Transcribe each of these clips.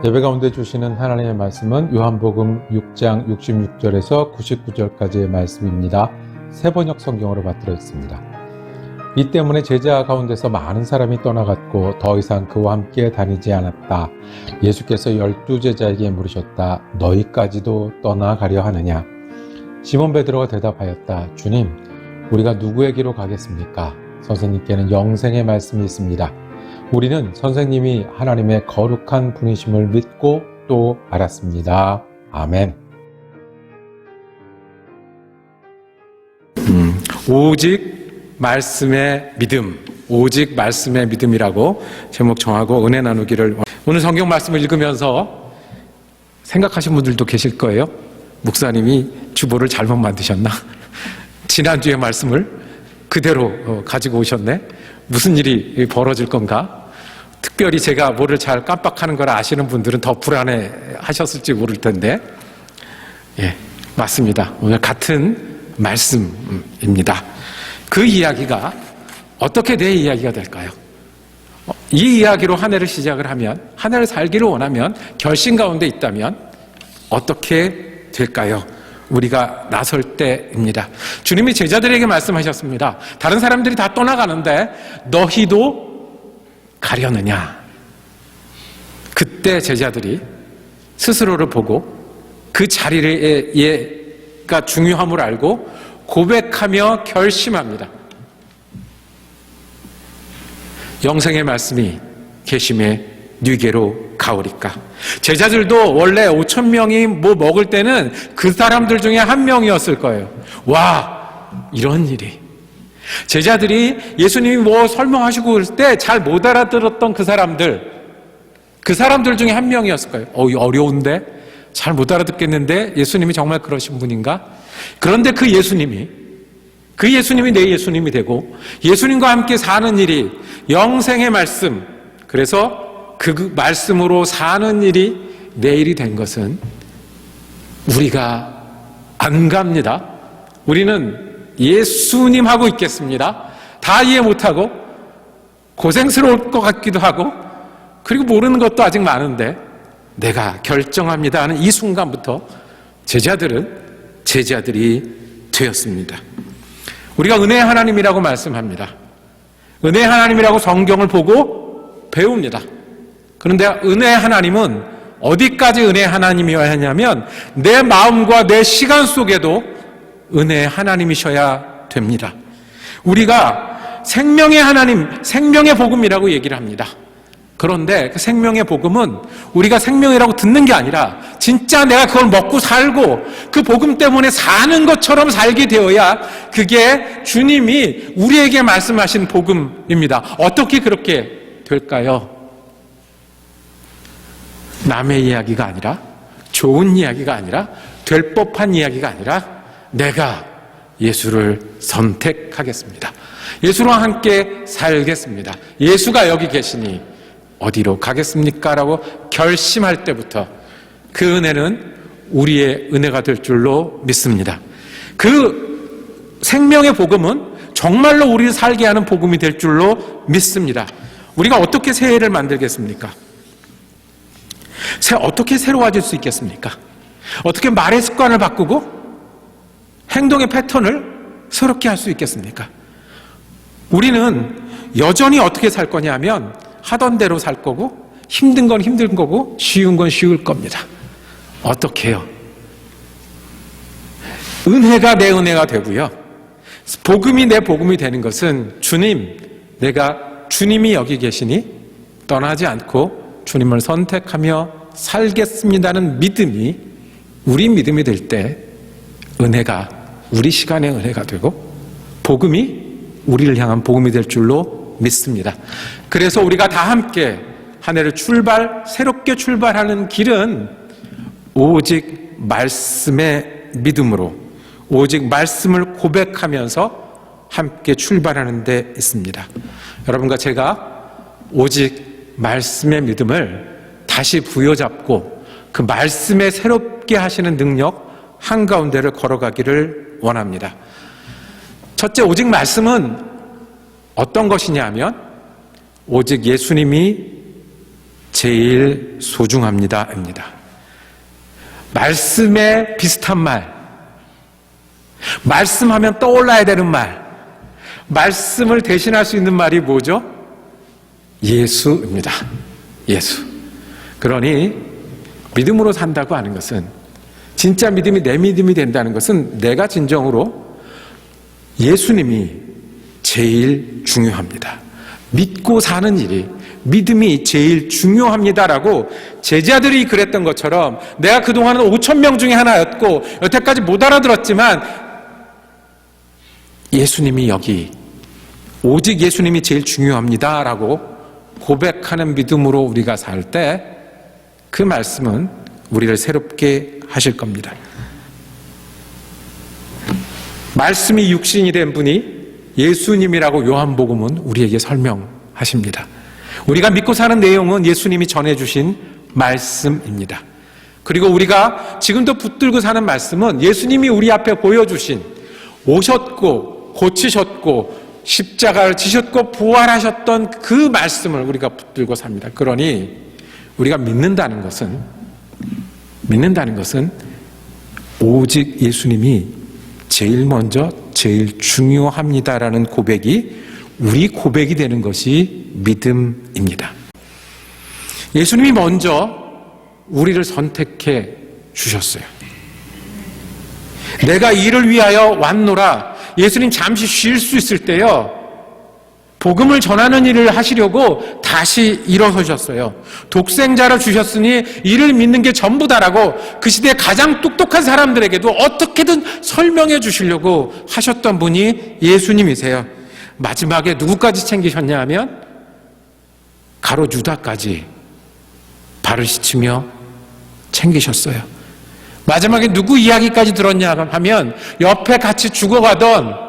예배 가운데 주시는 하나님의 말씀은 요한복음 6장 66절에서 99절까지의 말씀입니다. 세번역 성경으로 받들어 있습니다. 이 때문에 제자 가운데서 많은 사람이 떠나갔고 더 이상 그와 함께 다니지 않았다. 예수께서 12제자에게 물으셨다. 너희까지도 떠나가려 하느냐? 시몬 베드로가 대답하였다. 주님, 우리가 누구에게로 가겠습니까? 선생님께는 영생의 말씀이 있습니다. 우리는 선생님이 하나님의 거룩한 분이심을 믿고 또 알았습니다. 아멘. 오직 말씀의 믿음, 오직 말씀의 믿음이라고 제목 정하고 은혜 나누기를. 오늘 성경 말씀을 읽으면서 생각하신 분들도 계실 거예요. 목사님이 주보를 잘못 만드셨나? 지난주의 말씀을 그대로 가지고 오셨네. 무슨 일이 벌어질 건가? 특별히 제가 뭐를 잘 깜빡하는 걸 아시는 분들은 더 불안해 하셨을지 모를 텐데, 예, 맞습니다. 오늘 같은 말씀입니다. 그 이야기가 어떻게 내 이야기가 될까요? 이 이야기로 한 해를 시작을 하면, 한 해를 살기를 원하면, 결심 가운데 있다면 어떻게 될까요? 우리가 나설 때입니다. 주님이 제자들에게 말씀하셨습니다. 다른 사람들이 다 떠나가는데 너희도 가려느냐? 그때 제자들이 스스로를 보고 그 자리가 중요함을 알고 고백하며 결심합니다. 영생의 말씀이 계심에 뉘게로 가오리까. 제자들도 원래 5,000명이 뭐 먹을 때는 그 사람들 중에 한 명이었을 거예요. 와, 이런 일이. 제자들이 예수님이 뭐 설명하시고 그럴 때 잘 못 알아들었던 그 사람들 중에 한 명이었을 거예요. 어려운데? 잘 못 알아듣겠는데 예수님이 정말 그러신 분인가? 그런데 그 예수님이 내 예수님이 되고 예수님과 함께 사는 일이 영생의 말씀, 그래서 그 말씀으로 사는 일이 내일이 된 것은 우리가 안 갑니다. 우리는 예수님 하고 있겠습니다. 다 이해 못하고 고생스러울 것 같기도 하고 그리고 모르는 것도 아직 많은데 내가 결정합니다 하는 이 순간부터 제자들이 되었습니다. 우리가 은혜의 하나님이라고 말씀합니다. 은혜의 하나님이라고 성경을 보고 배웁니다. 그런데 은혜의 하나님은 어디까지 은혜의 하나님이어야 하냐면 내 마음과 내 시간 속에도 은혜의 하나님이셔야 됩니다. 우리가 생명의 하나님, 생명의 복음이라고 얘기를 합니다. 그런데 그 생명의 복음은 우리가 생명이라고 듣는 게 아니라 진짜 내가 그걸 먹고 살고 그 복음 때문에 사는 것처럼 살게 되어야 그게 주님이 우리에게 말씀하신 복음입니다. 어떻게 그렇게 될까요? 남의 이야기가 아니라, 좋은 이야기가 아니라, 될 법한 이야기가 아니라 내가 예수를 선택하겠습니다. 예수와 함께 살겠습니다. 예수가 여기 계시니 어디로 가겠습니까? 라고 결심할 때부터 그 은혜는 우리의 은혜가 될 줄로 믿습니다. 그 생명의 복음은 정말로 우리를 살게 하는 복음이 될 줄로 믿습니다. 우리가 어떻게 새 해를 만들겠습니까? 어떻게 새로워질 수 있겠습니까? 어떻게 말의 습관을 바꾸고 행동의 패턴을 새롭게 할 수 있겠습니까? 우리는 여전히 어떻게 살 거냐 하면 하던 대로 살 거고 힘든 건 힘든 거고 쉬운 건 쉬울 겁니다. 어떻게 해요? 은혜가 내 은혜가 되고요. 복음이 내 복음이 되는 것은 주님이 여기 계시니 떠나지 않고 주님을 선택하며 살겠습니다는 믿음이 우리 믿음이 될 때 은혜가 우리 시간의 은혜가 되고 복음이 우리를 향한 복음이 될 줄로 믿습니다. 그래서 우리가 다 함께 한 해를 새롭게 출발하는 길은 오직 말씀의 믿음으로, 오직 말씀을 고백하면서 함께 출발하는 데 있습니다. 여러분과 제가 오직 말씀의 믿음을 다시 부여잡고 그 말씀에 새롭게 하시는 능력 한가운데를 걸어가기를 원합니다. 첫째, 오직 말씀은 어떤 것이냐 하면 오직 예수님이 제일 소중합니다입니다. 말씀에 비슷한 말, 말씀하면 떠올라야 되는 말, 말씀을 대신할 수 있는 말이 뭐죠? 예수입니다. 예수. 그러니 믿음으로 산다고 하는 것은, 진짜 믿음이 내 믿음이 된다는 것은 내가 진정으로 예수님이 제일 중요합니다. 믿고 사는 일이, 믿음이 제일 중요합니다라고 제자들이 그랬던 것처럼, 내가 그동안은 5,000명 중에 하나였고 여태까지 못 알아들었지만 예수님이 여기, 오직 예수님이 제일 중요합니다라고 고백하는 믿음으로 우리가 살 때 그 말씀은 우리를 새롭게 하실 겁니다. 말씀이 육신이 된 분이 예수님이라고 요한복음은 우리에게 설명하십니다. 우리가 믿고 사는 내용은 예수님이 전해주신 말씀입니다. 그리고 우리가 지금도 붙들고 사는 말씀은 예수님이 우리 앞에 보여주신, 오셨고 고치셨고 십자가를 지셨고 부활하셨던 그 말씀을 우리가 붙들고 삽니다. 그러니 우리가 믿는다는 것은 오직 예수님이 제일 먼저 제일 중요합니다라는 고백이 우리 고백이 되는 것이 믿음입니다. 예수님이 먼저 우리를 선택해 주셨어요. 내가 이를 위하여 왔노라. 예수님 잠시 쉴 수 있을 때요, 복음을 전하는 일을 하시려고 다시 일어서셨어요. 독생자를 주셨으니 이를 믿는 게 전부다라고 그 시대의 가장 똑똑한 사람들에게도 어떻게든 설명해 주시려고 하셨던 분이 예수님이세요. 마지막에 누구까지 챙기셨냐 하면 가롯 유다까지 발을 씻으며 챙기셨어요. 마지막에 누구 이야기까지 들었냐 하면 옆에 같이 죽어가던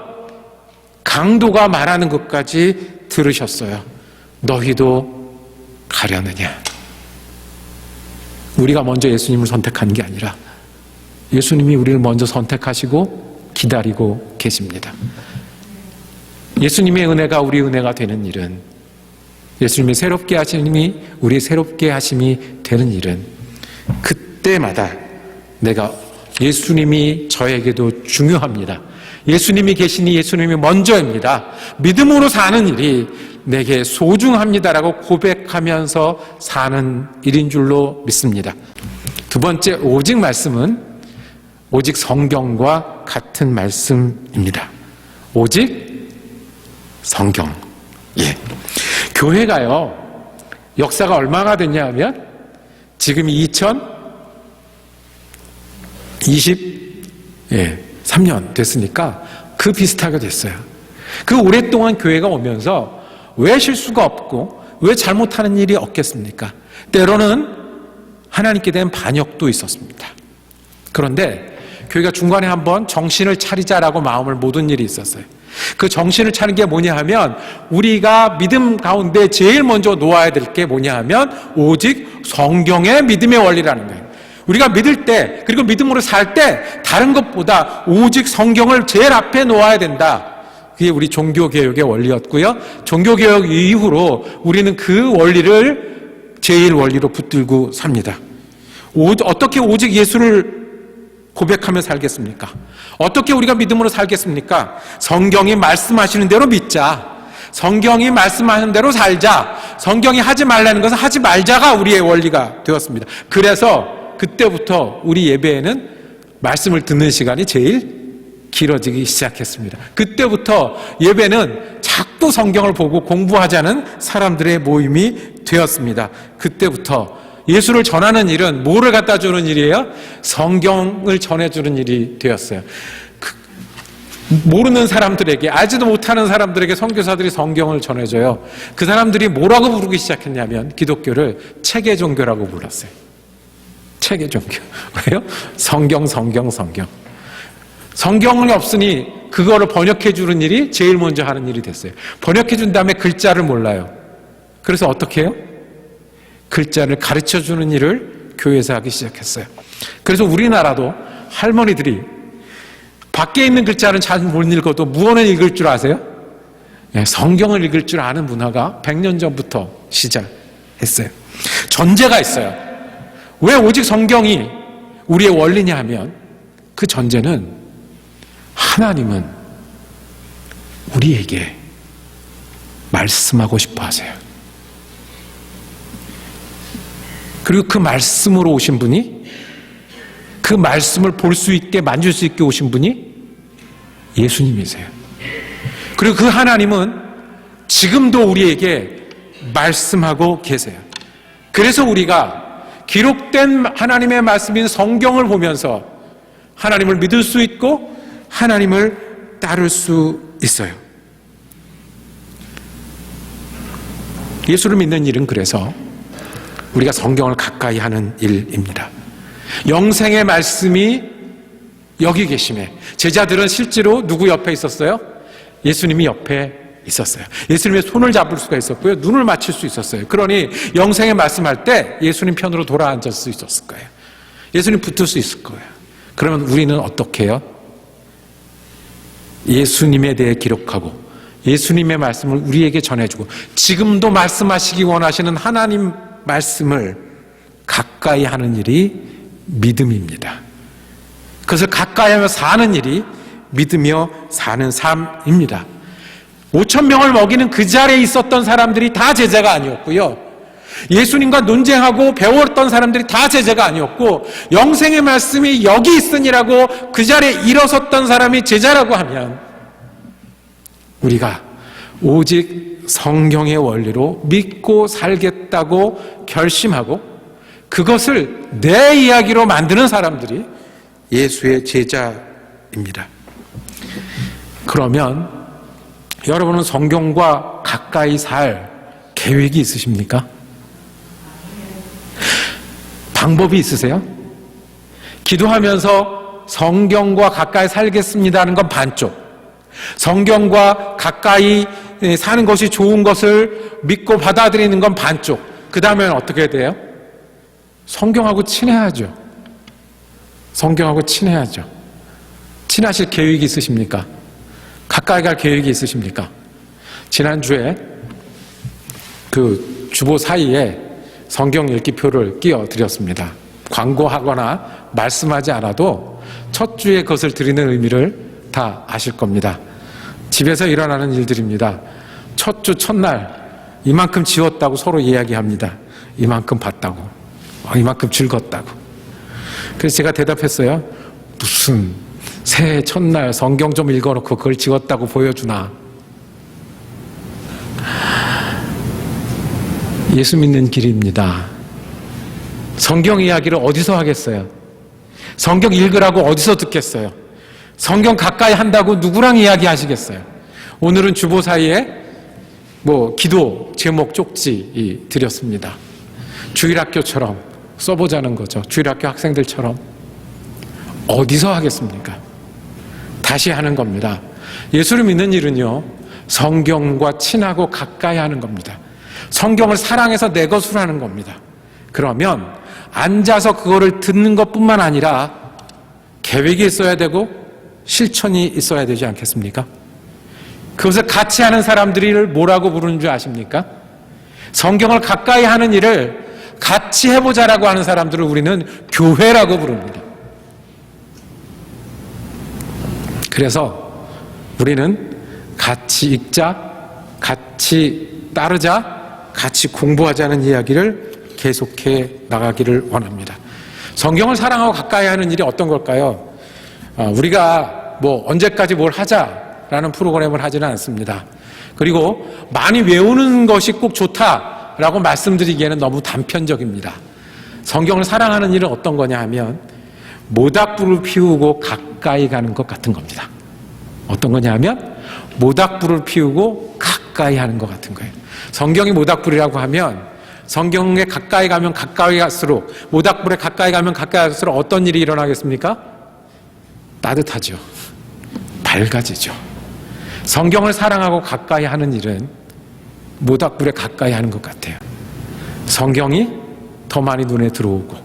강도가 말하는 것까지 들으셨어요. 너희도 가려느냐? 우리가 먼저 예수님을 선택한 게 아니라 예수님이 우리를 먼저 선택하시고 기다리고 계십니다. 예수님의 은혜가 우리 은혜가 되는 일은, 예수님이 새롭게 하심이 우리 새롭게 하심이 되는 일은, 그때마다 내가 예수님이 저에게도 중요합니다. 예수님이 계시니 예수님이 먼저입니다. 믿음으로 사는 일이 내게 소중합니다라고 고백하면서 사는 일인 줄로 믿습니다. 두 번째, 오직 말씀은 오직 성경과 같은 말씀입니다. 오직 성경. 예. 교회가요, 역사가 얼마나 됐냐 하면 지금이 2023년 됐으니까 그 비슷하게 됐어요. 그 오랫동안 교회가 오면서 왜 실수가 없고 왜 잘못하는 일이 없겠습니까? 때로는 하나님께 대한 반역도 있었습니다. 그런데 교회가 중간에 한번 정신을 차리자라고 마음을 모든 일이 있었어요. 그 정신을 차린 게 뭐냐 하면, 우리가 믿음 가운데 제일 먼저 놓아야 될 게 뭐냐 하면 오직 성경의 믿음의 원리라는 거예요. 우리가 믿을 때, 그리고 믿음으로 살 때 다른 것보다 오직 성경을 제일 앞에 놓아야 된다. 그게 우리 종교개혁의 원리였고요. 종교개혁 이후로 우리는 그 원리를 제일 원리로 붙들고 삽니다. 어떻게 오직 예수를 고백하며 살겠습니까? 어떻게 우리가 믿음으로 살겠습니까? 성경이 말씀하시는 대로 믿자. 성경이 말씀하는 대로 살자. 성경이 하지 말라는 것은 하지 말자가 우리의 원리가 되었습니다. 그래서 그때부터 우리 예배에는 말씀을 듣는 시간이 제일 길어지기 시작했습니다. 그때부터 예배는 자꾸 성경을 보고 공부하자는 사람들의 모임이 되었습니다. 그때부터 예수를 전하는 일은 뭐를 갖다 주는 일이에요? 성경을 전해주는 일이 되었어요. 모르는 사람들에게, 알지도 못하는 사람들에게 선교사들이 성경을 전해줘요. 그 사람들이 뭐라고 부르기 시작했냐면 기독교를 체계 종교라고 불렀어요. 체계 종교. 왜요? 성경. 성경이 없으니 그거를 번역해 주는 일이 제일 먼저 하는 일이 됐어요. 번역해 준 다음에 글자를 몰라요. 그래서 어떻게 해요? 글자를 가르쳐 주는 일을 교회에서 하기 시작했어요. 그래서 우리나라도 할머니들이 밖에 있는 글자는 잘 못 읽어도 무언을 읽을 줄 아세요? 성경을 읽을 줄 아는 문화가 100년 전부터 시작했어요. 전제가 있어요. 왜 오직 성경이 우리의 원리냐 하면 그 전제는 하나님은 우리에게 말씀하고 싶어 하세요. 그리고 그 말씀으로 오신 분이, 그 말씀을 볼 수 있게 만질 수 있게 오신 분이 예수님이세요. 그리고 그 하나님은 지금도 우리에게 말씀하고 계세요. 그래서 우리가 기록된 하나님의 말씀인 성경을 보면서 하나님을 믿을 수 있고 하나님을 따를 수 있어요. 예수를 믿는 일은 그래서 우리가 성경을 가까이 하는 일입니다. 영생의 말씀이 여기 계심에, 제자들은 실제로 누구 옆에 있었어요? 예수님이 옆에 있었어요. 예수님의 손을 잡을 수가 있었고요, 눈을 맞출 수 있었어요. 그러니 영생의 말씀할 때 예수님 편으로 돌아앉을 수 있었을 거예요. 예수님 붙을 수 있을 거예요. 그러면 우리는 어떻게 해요? 예수님에 대해 기록하고 예수님의 말씀을 우리에게 전해주고 지금도 말씀하시기 원하시는 하나님 말씀을 가까이 하는 일이 믿음입니다. 그것을 가까이 하며 사는 일이 믿으며 사는 삶입니다. 5,000명을 먹이는 그 자리에 있었던 사람들이 다 제자가 아니었고요, 예수님과 논쟁하고 배웠던 사람들이 다 제자가 아니었고, 영생의 말씀이 여기 있으니라고 그 자리에 일어섰던 사람이 제자라고 하면 우리가 오직 성경의 원리로 믿고 살겠다고 결심하고 그것을 내 이야기로 만드는 사람들이 예수의 제자입니다. 그러면 여러분은 성경과 가까이 살 계획이 있으십니까? 방법이 있으세요? 기도하면서 성경과 가까이 살겠습니다 하는 건 반쪽, 성경과 가까이 사는 것이 좋은 것을 믿고 받아들이는 건 반쪽, 그 다음엔 어떻게 돼요? 성경하고 친해야죠. 성경하고 친해야죠. 친하실 계획이 있으십니까? 가까이 갈 계획이 있으십니까? 지난주에 그 주보 사이에 성경 읽기표를 끼워 드렸습니다. 광고하거나 말씀하지 않아도 첫 주에 그것을 드리는 의미를 다 아실 겁니다. 집에서 일어나는 일들입니다. 첫 주 첫날 이만큼 지웠다고 서로 이야기합니다. 이만큼 봤다고, 이만큼 즐겁다고. 그래서 제가 대답했어요. 무슨 새해 첫날 성경 좀 읽어놓고 그걸 지웠다고 보여주나. 예수 믿는 길입니다. 성경 이야기를 어디서 하겠어요? 성경 읽으라고 어디서 듣겠어요? 성경 가까이 한다고 누구랑 이야기하시겠어요? 오늘은 주보 사이에 기도 제목 쪽지 드렸습니다. 주일학교처럼 써보자는 거죠. 주일학교 학생들처럼. 어디서 하겠습니까? 다시 하는 겁니다. 예수를 믿는 일은요, 성경과 친하고 가까이 하는 겁니다. 성경을 사랑해서 내 것으로 하는 겁니다. 그러면 앉아서 그거를 듣는 것뿐만 아니라 계획이 있어야 되고 실천이 있어야 되지 않겠습니까? 그것을 같이 하는 사람들을 뭐라고 부르는 줄 아십니까? 성경을 가까이 하는 일을 같이 해보자라고 하는 사람들을 우리는 교회라고 부릅니다. 그래서 우리는 같이 읽자, 같이 따르자, 같이 공부하자는 이야기를 계속해 나가기를 원합니다. 성경을 사랑하고 가까이 하는 일이 어떤 걸까요? 우리가 언제까지 뭘 하자라는 프로그램을 하지는 않습니다. 그리고 많이 외우는 것이 꼭 좋다라고 말씀드리기에는 너무 단편적입니다. 성경을 사랑하는 일은 어떤 거냐 하면 모닥불을 피우고 가까이 가는 것 같은 겁니다. 어떤 거냐 하면 모닥불을 피우고 가까이 하는 것 같은 거예요. 성경이 모닥불이라고 하면 성경에 가까이 가면 가까이 갈수록, 모닥불에 가까이 가면 가까이 갈수록 어떤 일이 일어나겠습니까? 따뜻하죠. 밝아지죠. 성경을 사랑하고 가까이 하는 일은 모닥불에 가까이 하는 것 같아요. 성경이 더 많이 눈에 들어오고,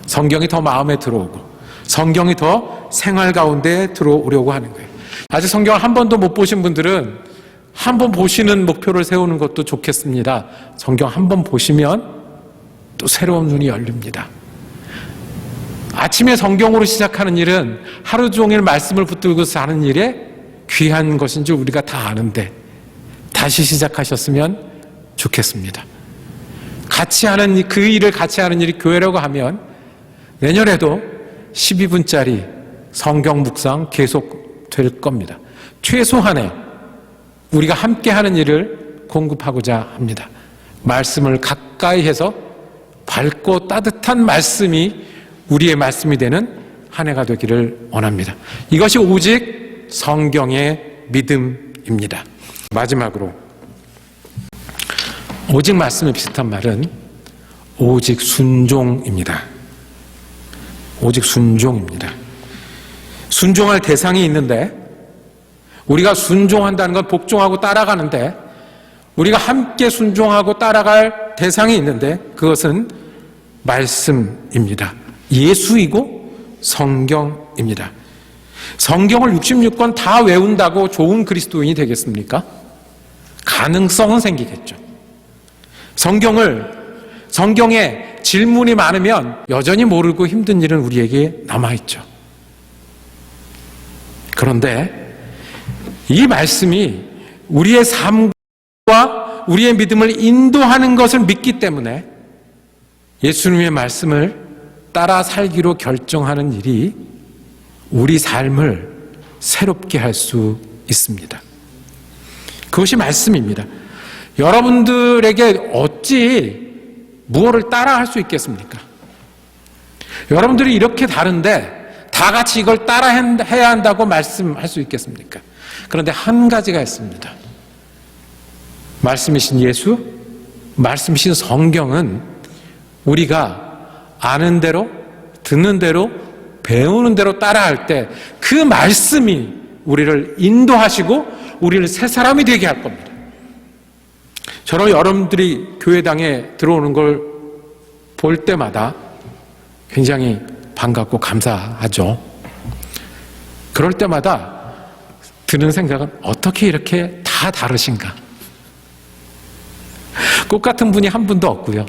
성경이 더 마음에 들어오고, 성경이 더 생활 가운데 들어오려고 하는 거예요. 아직 성경을 한 번도 못 보신 분들은 한 번 보시는 목표를 세우는 것도 좋겠습니다. 성경 한 번 보시면 또 새로운 눈이 열립니다. 아침에 성경으로 시작하는 일은 하루 종일 말씀을 붙들고 사는 일에 귀한 것인 줄 우리가 다 아는데 다시 시작하셨으면 좋겠습니다. 같이 하는 그 일을 같이 하는 일이 교회라고 하면 내년에도 12분짜리 성경 묵상 계속 될 겁니다. 최소한의 우리가 함께 하는 일을 공급하고자 합니다. 말씀을 가까이 해서 밝고 따뜻한 말씀이 우리의 말씀이 되는 한 해가 되기를 원합니다. 이것이 오직 성경의 믿음입니다. 마지막으로 오직 말씀에 비슷한 말은 오직 순종입니다. 오직 순종입니다. 순종할 대상이 있는데 우리가 순종한다는 건 복종하고 따라가는데 우리가 함께 순종하고 따라갈 대상이 있는데 그것은 말씀입니다. 예수이고 성경입니다. 성경을 66권 다 외운다고 좋은 그리스도인이 되겠습니까? 가능성은 생기겠죠. 성경에 질문이 많으면 여전히 모르고 힘든 일은 우리에게 남아있죠. 그런데 이 말씀이 우리의 삶과 우리의 믿음을 인도하는 것을 믿기 때문에 예수님의 말씀을 따라 살기로 결정하는 일이 우리 삶을 새롭게 할 수 있습니다. 그것이 말씀입니다. 여러분들에게 어찌 무엇을 따라 할 수 있겠습니까? 여러분들이 이렇게 다른데 다 같이 이걸 따라 해야 한다고 말씀할 수 있겠습니까? 그런데 한 가지가 있습니다. 말씀이신 예수, 말씀이신 성경은 우리가 아는 대로, 듣는 대로, 배우는 대로 따라할 때 그 말씀이 우리를 인도하시고 우리를 새 사람이 되게 할 겁니다. 저는 여러분들이 교회당에 들어오는 걸 볼 때마다 굉장히 반갑고 감사하죠. 그럴 때마다 드는 생각은 어떻게 이렇게 다 다르신가? 똑같은 분이 한 분도 없고요.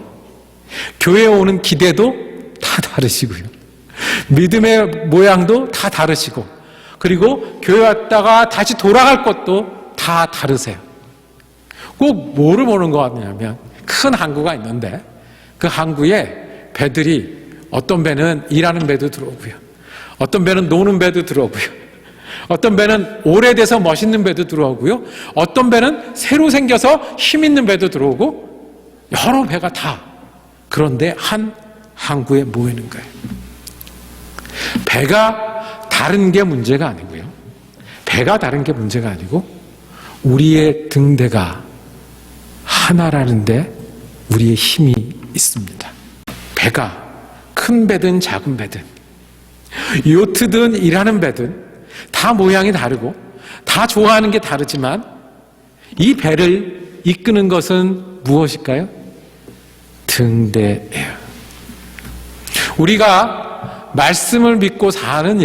교회에 오는 기대도 다 다르시고요. 믿음의 모양도 다 다르시고 그리고 교회 왔다가 다시 돌아갈 것도 다 다르세요. 꼭 뭐를 보는 것 같냐면 큰 항구가 있는데 그 항구에 배들이 어떤 배는 일하는 배도 들어오고요. 어떤 배는 노는 배도 들어오고요. 어떤 배는 오래돼서 멋있는 배도 들어오고요. 어떤 배는 새로 생겨서 힘 있는 배도 들어오고 여러 배가 다 그런데 한 항구에 모이는 거예요. 배가 다른 게 문제가 아니고요. 배가 다른 게 문제가 아니고 우리의 등대가 하나라는데 우리의 힘이 있습니다. 배가 큰 배든 작은 배든 요트든 일하는 배든 다 모양이 다르고 다 좋아하는 게 다르지만 이 배를 이끄는 것은 무엇일까요? 등대예요. 우리가 말씀을 믿고 사는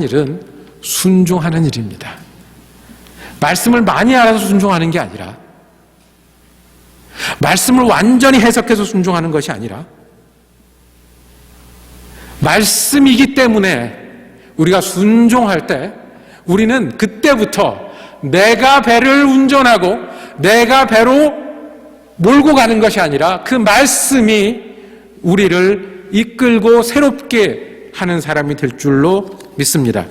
일은 순종하는 일입니다. 말씀을 많이 알아서 순종하는 게 아니라 말씀을 완전히 해석해서 순종하는 것이 아니라 말씀이기 때문에 우리가 순종할 때 우리는 그때부터 내가 배를 운전하고 내가 배로 몰고 가는 것이 아니라 그 말씀이 우리를 이끌고 새롭게 하는 사람이 될 줄로 믿습니다.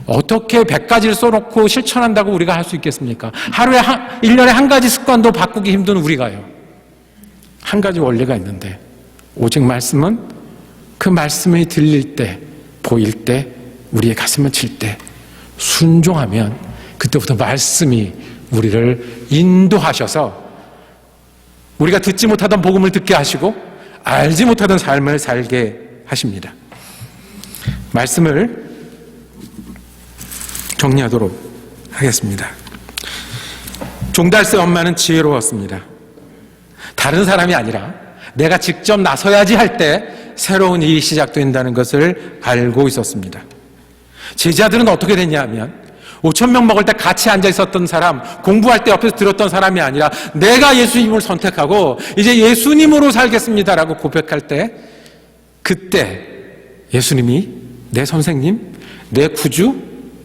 어떻게 100가지를 써놓고 실천한다고 우리가 할 수 있겠습니까? 1년에 한 가지 습관도 바꾸기 힘든 우리가요. 한 가지 원리가 있는데 오직 말씀은 그 말씀이 들릴 때, 보일 때, 우리의 가슴을 칠 때 순종하면 그때부터 말씀이 우리를 인도하셔서 우리가 듣지 못하던 복음을 듣게 하시고 알지 못하던 삶을 살게 하십니다. 말씀을 정리하도록 하겠습니다. 종달새 엄마는 지혜로웠습니다. 다른 사람이 아니라 내가 직접 나서야지 할 때 새로운 일이 시작된다는 것을 알고 있었습니다. 제자들은 어떻게 됐냐 하면 5,000명 먹을 때 같이 앉아 있었던 사람, 공부할 때 옆에서 들었던 사람이 아니라 내가 예수님을 선택하고 이제 예수님으로 살겠습니다라고 고백할 때, 그때 예수님이 내 선생님, 내 구주,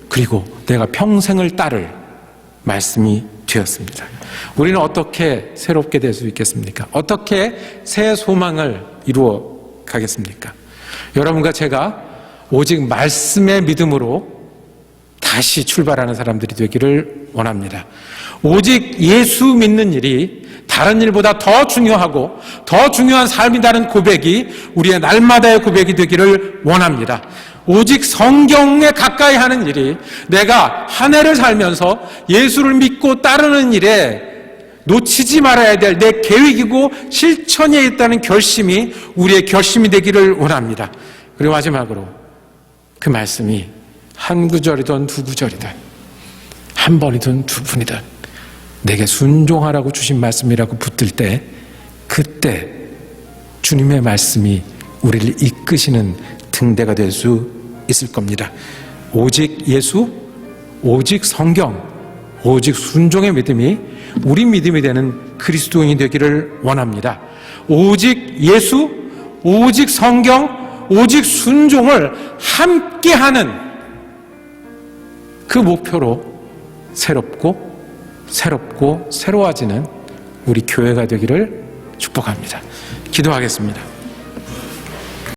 그리고 내가 평생을 따를 말씀이 되었습니다. 우리는 어떻게 새롭게 될 수 있겠습니까? 어떻게 새 소망을 이루어 가겠습니까? 여러분과 제가 오직 말씀의 믿음으로 다시 출발하는 사람들이 되기를 원합니다. 오직 예수 믿는 일이 다른 일보다 더 중요하고 더 중요한 삶이라는 고백이 우리의 날마다의 고백이 되기를 원합니다. 오직 성경에 가까이 하는 일이 내가 한 해를 살면서 예수를 믿고 따르는 일에 놓치지 말아야 될 내 계획이고 실천에 있다는 결심이 우리의 결심이 되기를 원합니다. 그리고 마지막으로 그 말씀이 한 구절이든 두 구절이든 한 번이든 두 분이든 내게 순종하라고 주신 말씀이라고 붙들 때, 그때 주님의 말씀이 우리를 이끄시는 등대가 될 수 있을 겁니다. 오직 예수, 오직 성경, 오직 순종의 믿음이 우리 믿음이 되는 그리스도인이 되기를 원합니다. 오직 예수, 오직 성경, 오직 순종을 함께하는 그 목표로 새롭고 새로워지는 우리 교회가 되기를 축복합니다. 기도하겠습니다.